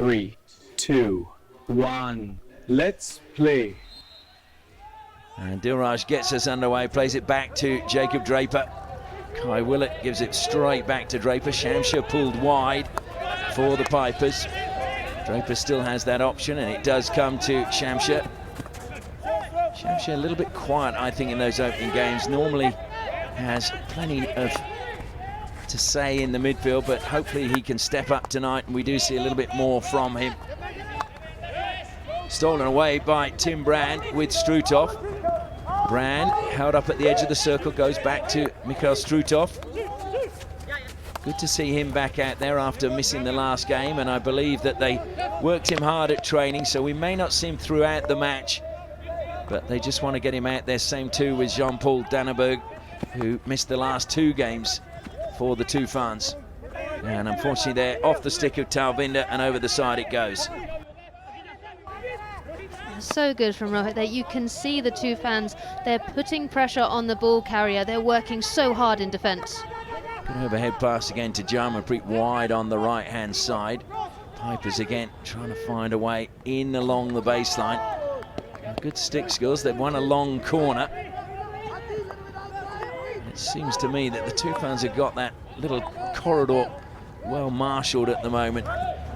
3, 2, 1, let's play. And Dilraj gets us underway, plays it back to Jacob Draper. Kai Willett gives it straight back to Draper. Shamsha pulled wide for the Pipers. Draper still has that option, and it does come to Shamsha. Shamsha a little bit quiet, I think, in those opening games. Normally has plenty of to say in the midfield, but hopefully he can step up tonight, and we do see a little bit more from him. Stolen away by Tim Brand with Strutov. Brand held up at the edge of the circle, goes back to Mikhail Strutov. Good to see him back out there after missing the last game, and I believe that they worked him hard at training, so we may not see him throughout the match, but they just want to get him out there. Same too with Jean-Paul Danneberg, who missed the last 2 games for the Toofans. And unfortunately they're off the stick of Talvinder, and over the side it goes. So good from Rohit there. You can see the Toofans, they're putting pressure on the ball carrier. They're working so hard in defence. Good overhead pass again to Jarmanpreet, wide on the right-hand side. Pipers again trying to find a way in along the baseline. Good stick skills. They've won a long corner. It seems to me that the Toofans have got that little corridor well marshalled at the moment.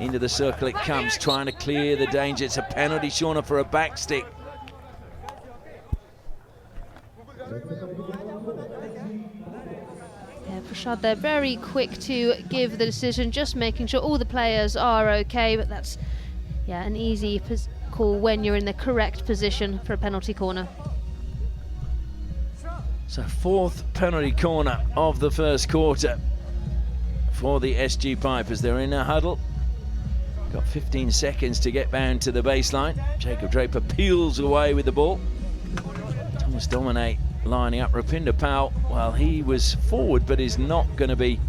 Into the circle it comes, trying to clear the danger. It's a penalty, Shauna, for a back stick. Yeah, Prashad, they're very quick to give the decision, just making sure all the players are okay, but that's an easy call when you're in the correct position for a penalty corner. So 4th penalty corner of the first quarter for the SG Pipers. They're in a huddle. Got 15 seconds to get bound to the baseline. Jacob Draper peels away with the ball. Thomas Domine lining up. Rupinder Pal, well, he was forward, but is not going to be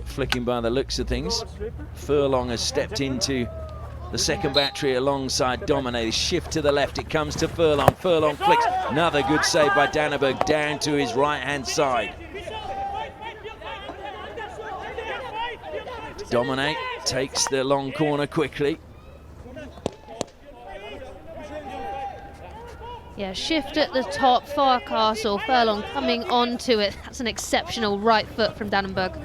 flicking by the looks of things. Furlong has stepped into the second battery alongside Domine. Shift to the left, it comes to Furlong. Furlong flicks. Another good save by Danneberg down to his right-hand side. Domine takes the long corner quickly. Yeah, shift at the top, Farcastle, Furlong coming onto it. That's an exceptional right foot from Danneberg.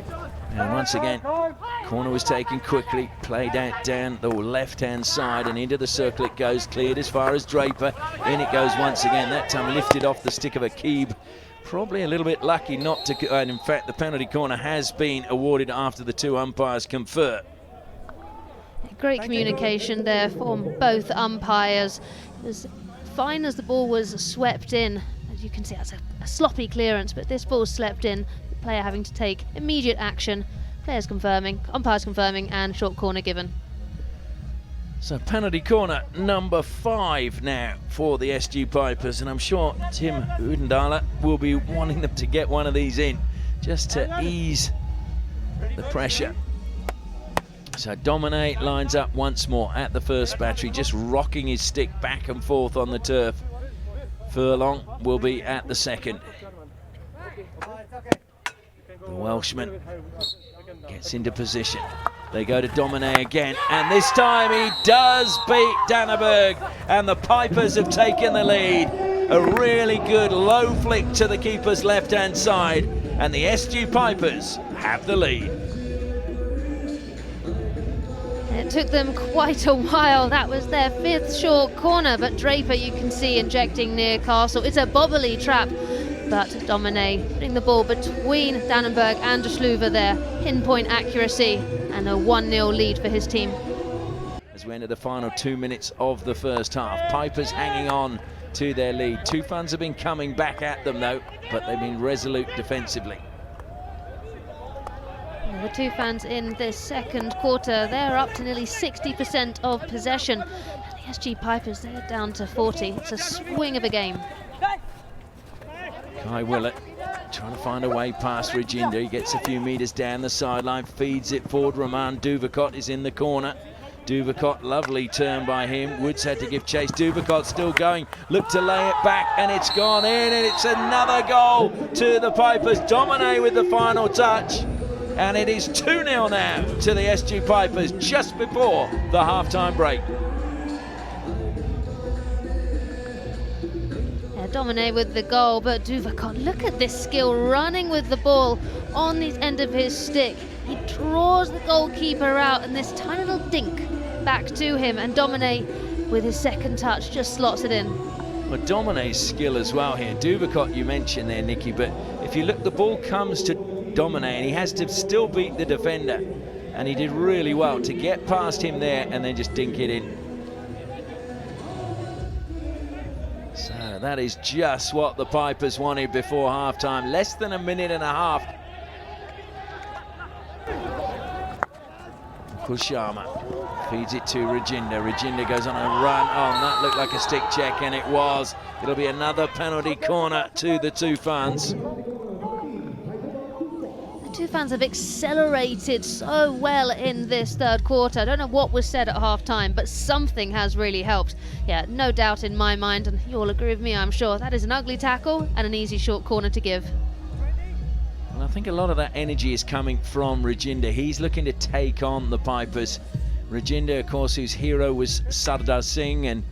And once again, corner was taken quickly, played out down the left-hand side, and into the circle it goes, cleared as far as Draper. In it goes once again, that time lifted off the stick of Akib. Probably a little bit lucky not to, and in fact the penalty corner has been awarded after the 2 umpires confer. Great communication there from both umpires. It was fine as the ball was swept in. As you can see, that's a sloppy clearance, but this ball swept in, the player having to take immediate action. Players confirming, umpires confirming, and short corner given. So penalty corner number 5 now for the SG Pipers, and I'm sure Tim Udendala will be wanting them to get one of these in just to ease the pressure. So Domine lines up once more at the first battery, just rocking his stick back and forth on the turf. Furlong will be at the second. The Welshman gets into position. They go to Domine again, and this time he does beat Danneberg, and the Pipers have taken the lead. A really good low flick to the keeper's left-hand side, and the SG Pipers have the lead. It took them quite a while. That was their 5th short corner, but Draper, you can see, injecting near Castle. It's a bobbly trap, but Domine putting the ball between Danneberg and De Sluver there. Pinpoint accuracy and a 1-0 lead for his team. As we enter the final 2 minutes of the first half, Pipers hanging on to their lead. Toofans have been coming back at them though, but they've been resolute defensively. The Toofans in this second quarter, they're up to nearly 60% of possession. And the SG Pipers, they're down to 40. It's a swing of a game. Kai Willett trying to find a way past Rajinder. He gets a few metres down the sideline, feeds it forward. Roman Duvakot is in the corner. Duvakot, lovely turn by him. Woods had to give chase. Duvakot still going, look to lay it back, and it's gone in, and it's another goal to the Pipers. Domine with the final touch. And it is 2-0 now to the SG Pipers just before the half-time break. Domine with the goal, but Duvakot, look at this skill, running with the ball on the end of his stick. He draws the goalkeeper out, and this tiny little dink back to him, and Domine with his second touch just slots it in. Well, Domine's skill as well here. Duvakot you mentioned there, Nikki, but if you look, the ball comes to Domine and he has to still beat the defender, and he did really well to get past him there and then just dink it in. So that is just what the Pipers wanted before half-time. Less than a minute and a half. Kushama feeds it to Rajinder. Rajinder goes on a run. Oh, and that looked like a stick check, and it was. It'll be another penalty corner to the Toofans. The Toofans have accelerated so well in this third quarter. I don't know what was said at half-time, but something has really helped. Yeah, no doubt in my mind, and you all agree with me, I'm sure. That is an ugly tackle and an easy short corner to give. And I think a lot of that energy is coming from Rajinder. He's looking to take on the Pipers. Rajinder, of course, whose hero was Sardar Singh, and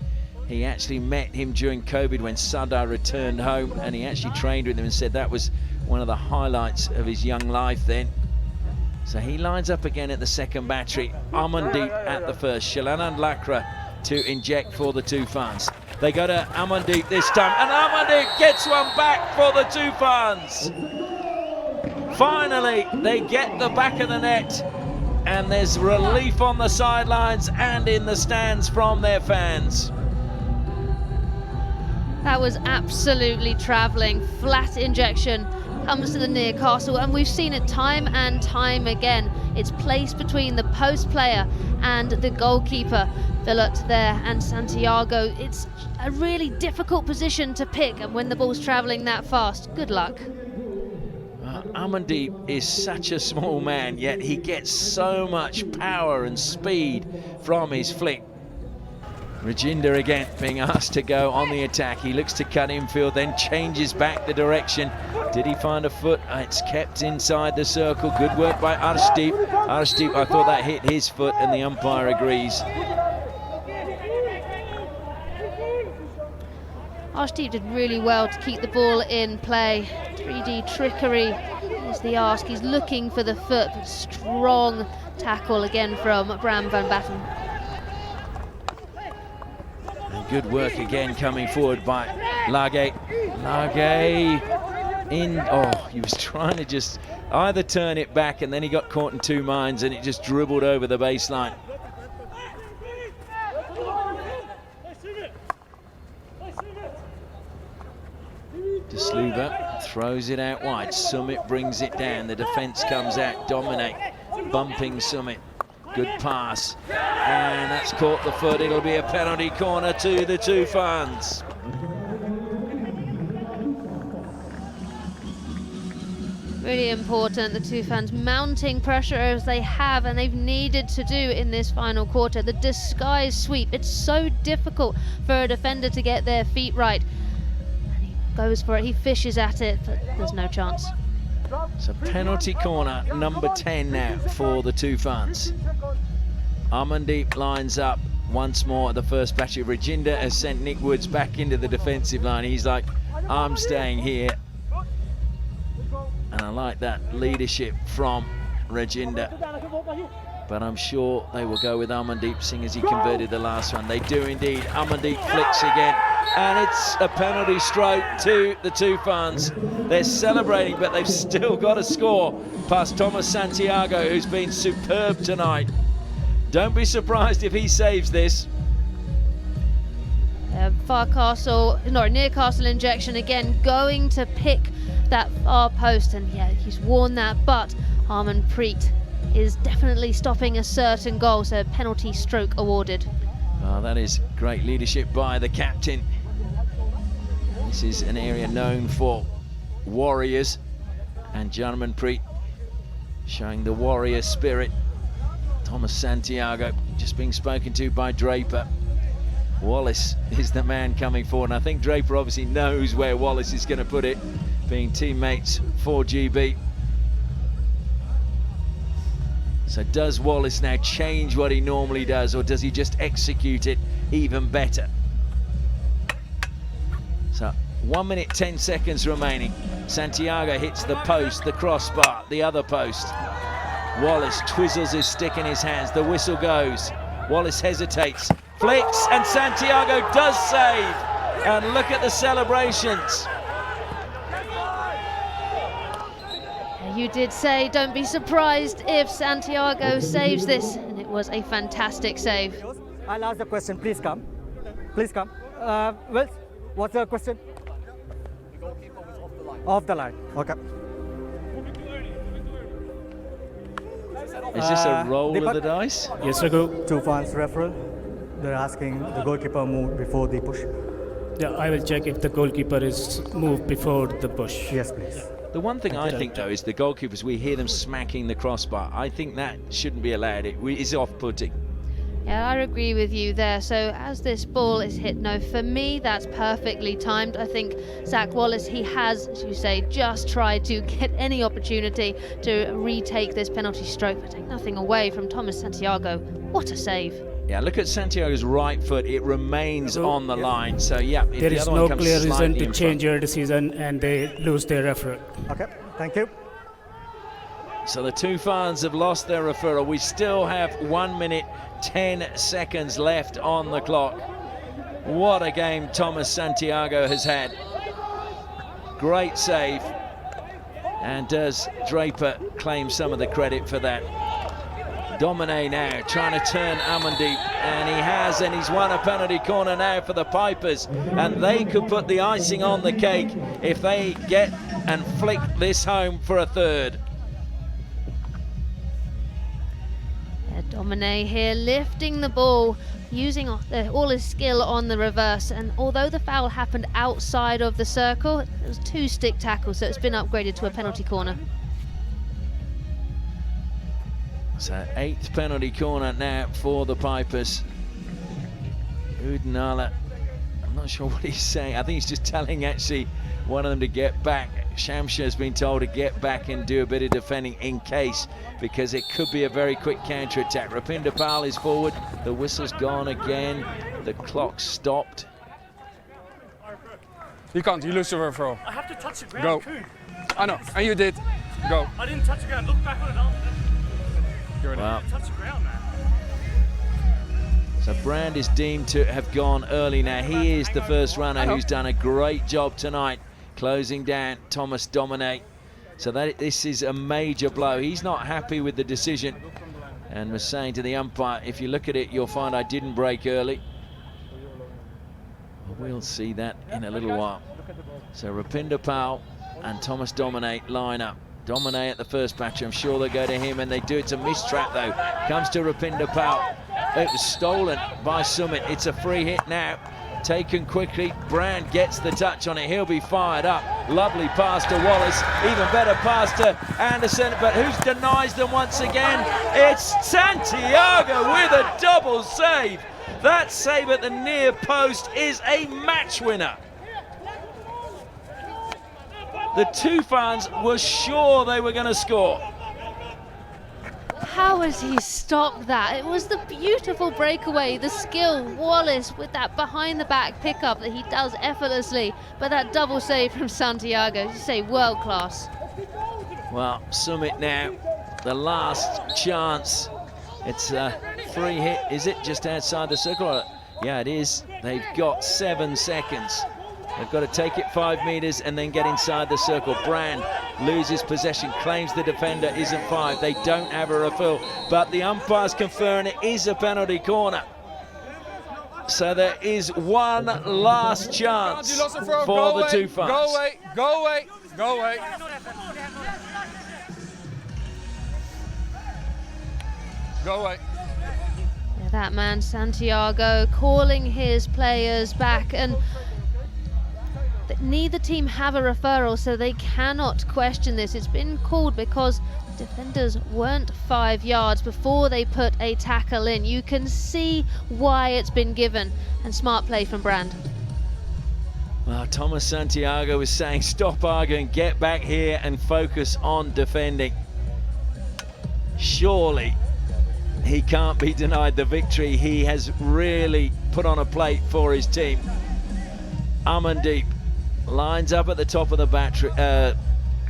he actually met him during COVID when Sardar returned home, and he actually trained with him and said that was one of the highlights of his young life then. So he lines up again at the second battery. Amandeep at the first. Shalanand Lakra to inject for the Toofans. They go to Amandeep this time, and Amandeep gets one back for the Toofans. Finally, they get the back of the net, and there's relief on the sidelines and in the stands from their fans. That was absolutely travelling. Flat injection comes to the near castle, and we've seen it time and time again. It's placed between the post player and the goalkeeper. Villot there and Santiago. It's a really difficult position to pick, and when the ball's travelling that fast, good luck. Amandeep is such a small man, yet he gets so much power and speed from his flick. Rajinder again being asked to go on the attack. He looks to cut infield, then changes back the direction. Did he find a foot? It's kept inside the circle. Good work by Arshdeep. Arshdeep, I thought that hit his foot, and the umpire agrees. Arshdeep did really well to keep the ball in play. 3D trickery is the ask. He's looking for the foot, but strong tackle again from Bram van Batten. And good work again coming forward by Lage. Lage in, oh, he was trying to just either turn it back, and then he got caught in two minds and it just dribbled over the baseline. Desluva throws it out wide. Summit brings it down. The defence comes out. Dominate. Bumping Summit. Good pass. And that's caught the foot. It'll be a penalty corner to the Toofans. Really important, the Toofans mounting pressure as they have, and they've needed to do in this final quarter. The disguise sweep, it's so difficult for a defender to get their feet right. Goes for it, he fishes at it, but there's no chance. It's a penalty corner, number 10 now for the Toofans. Amandeep lines up once more at the first battery. Rajinder has sent Nick Woods back into the defensive line. He's like, I'm staying here. And I like that leadership from Rajinder. But I'm sure they will go with Amandeep, seeing as he converted the last one. They do indeed. Amandeep flicks again. And it's a penalty stroke to the Toofans. They're celebrating, but they've still got to score past Thomas Santiago, who's been superb tonight. Don't be surprised if he saves this. Near castle injection again, going to pick that far post, and yeah, he's worn that, but Harmanpreet is definitely stopping a certain goal, so penalty stroke awarded. Oh, that is great leadership by the captain. This is an area known for warriors, and Harmanpreet showing the warrior spirit. Thomas Santiago just being spoken to by Draper. Wallace is the man coming forward, and I think Draper obviously knows where Wallace is going to put it, being teammates for GB. So does Wallace now change what he normally does, or does he just execute it even better? So 1 minute 10 seconds remaining. Santiago hits the post, the crossbar, the other post. Wallace twizzles his stick in his hands. The whistle goes. Wallace hesitates, flicks, and Santiago does save. And look at the celebrations. You did say don't be surprised if Santiago saves this, and it was a fantastic save. I'll ask the question. Please come. Please come. Well, what's the question? The goalkeeper was off the line. Off the line. Okay. Is this a roll of the dice? Yes, Raghu. Toofans referral. They're asking the goalkeeper moved before the push. Yeah, I will check if the goalkeeper is moved before the push. Yes, please. The one thing I think, though, is the goalkeepers, we hear them smacking the crossbar. I think that shouldn't be allowed. It is off-putting. Yeah, I agree with you there. So as this ball is hit, no, for me, that's perfectly timed. I think Zach Wallace, he has, as you say, just tried to get any opportunity to retake this penalty stroke, but take nothing away from Thomas Santiago. What a save. Yeah, look at Santiago's right foot. It remains on the line. So, yeah, if There the is other one no comes clear reason slightly to in change front. your decision and they lose their referral. Okay, thank you. So the Toofans have lost their referral. We still have 1 minute 10 seconds left on the clock. What a game Thomas Santiago has had. Great save. And does Draper claim some of the credit for that? Domine now trying to turn Amandeep, and he has, and he's won a penalty corner now for the Pipers, and they could put the icing on the cake if they get and flick this home for a third. Domine here lifting the ball, using all his skill on the reverse, and although the foul happened outside of the circle, it was 2 stick tackles, so it's been upgraded to a penalty corner. So 8th penalty corner now for the Pipers. Udinala, I'm not sure what he's saying. I think he's just telling actually one of them to get back. Shamsha has been told to get back and do a bit of defending in case, because it could be a very quick counter-attack. Rupinder Pal is forward. The whistle's gone again. The clock stopped. You can't, you lose your referral. I have to touch the ground. Go. Too. I know, and you did. Go. I didn't touch the ground. Look back on it. You're in. Well, Touch the ground, man. so Brand is deemed to have gone early now. He is the first runner who's done a great job tonight, closing down Thomas Domine. So this is a major blow. He's not happy with the decision and was saying to the umpire, if you look at it, you'll find I didn't break early. Well, we'll see that in a little while. So Rupinder Pal and Thomas Domine line up. Domine at the first batch, I'm sure they'll go to him, and they do. It's a mistrap though. Comes to Rupinder Pal. It was stolen by Sumit. It's a free hit now. Taken quickly. Brand gets the touch on it. He'll be fired up. Lovely pass to Wallace. Even better pass to Anderson. But who denies them once again? It's Santiago with a double save. That save at the near post is a match winner. The Toofans were sure they were going to score. How has he stopped that? It was the beautiful breakaway, the skill, Wallace with that behind the back pickup that he does effortlessly, but that double save from Santiago, you say world class. Well, Sumit now, the last chance. It's a free hit, is it? Just outside the circle? Yeah, it is. They've got 7 seconds. They've got to take it 5 meters and then get inside the circle. Brand loses possession, claims the defender isn't 5. They don't have a refill, but the umpire's conferring it is a penalty corner. So there is one last chance You lost the throw. for the away. Toofans. Go away, go away, go away. Go away. Yeah, that man Santiago calling his players back, and neither team have a referral, so they cannot question this. It's been called because defenders weren't 5 yards before they put a tackle in. You can see why it's been given, and smart play from Brand. Well, Thomas Santiago was saying, stop arguing, get back here and focus on defending. surely he can't be denied the victory. He has really put on a plate for his team. Amandeep lines up at the top of the battery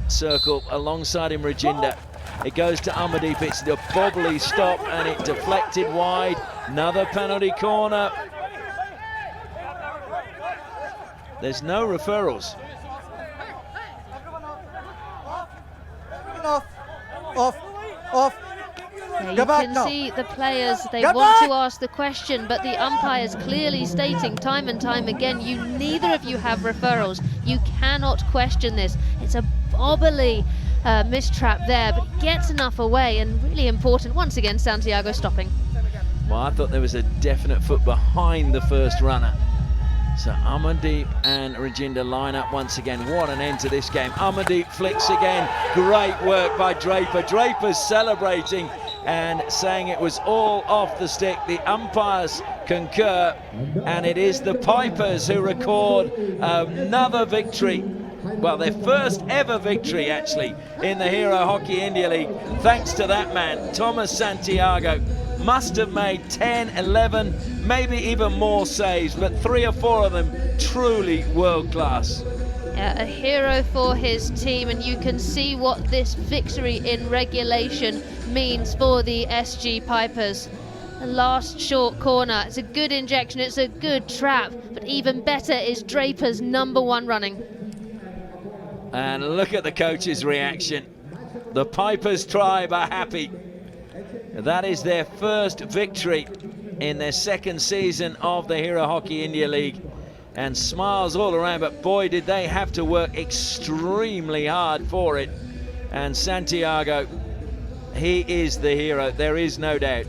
circle alongside him, Rajinder. It goes to Amandeep. It's the bobbly stop and it deflected wide. Another penalty corner. There's no referrals. Off. Yeah, you can see the players, they want to ask the question, but the umpires clearly stating time and time again, neither of you have referrals. You cannot question this. It's a bobbly mistrap there, but he gets enough away, and really important, once again, Santiago stopping. Well, I thought there was a definite foot behind the first runner. So Amandeep and Rajinder line up once again. What an end to this game. Amandeep flicks again. Great work by Draper. Draper's celebrating and saying it was all off the stick. The umpires concur, and it is the Pipers who record another victory. Well, their first ever victory, actually, in the Hero Hockey India League, thanks to that man, Thomas Santiago. Must have made 10, 11, maybe even more saves, but 3 or 4 of them truly world class. Yeah, a hero for his team, and you can see what this victory in regulation means for the SG Pipers. The last short corner, it's a good injection, it's a good trap, but even better is Draper's #1 running. And look at the coach's reaction. The Pipers tribe are happy. That is their first victory in their second season of the Hero Hockey India League. And smiles all around, but boy, did they have to work extremely hard for it. And Santiago, he is the hero, there is no doubt.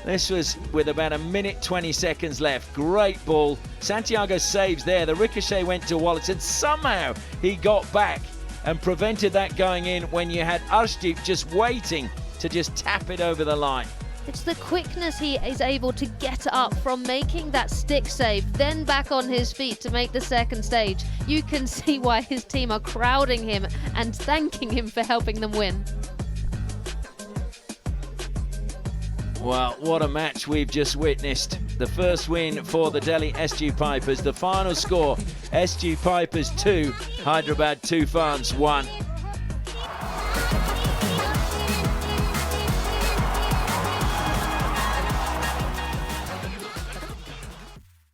This was with about 1:20 seconds left. Great ball. Santiago saves there. The ricochet went to Wallace, and somehow he got back and prevented that going in when you had Arshdeep just waiting to just tap it over the line. It's the quickness he is able to get up from making that stick save, then back on his feet to make the second stage. You can see why his team are crowding him and thanking him for helping them win. Well, what a match we've just witnessed. The first win for the Delhi SG Pipers. The final score, SG Pipers 2, Hyderabad Toofans 1.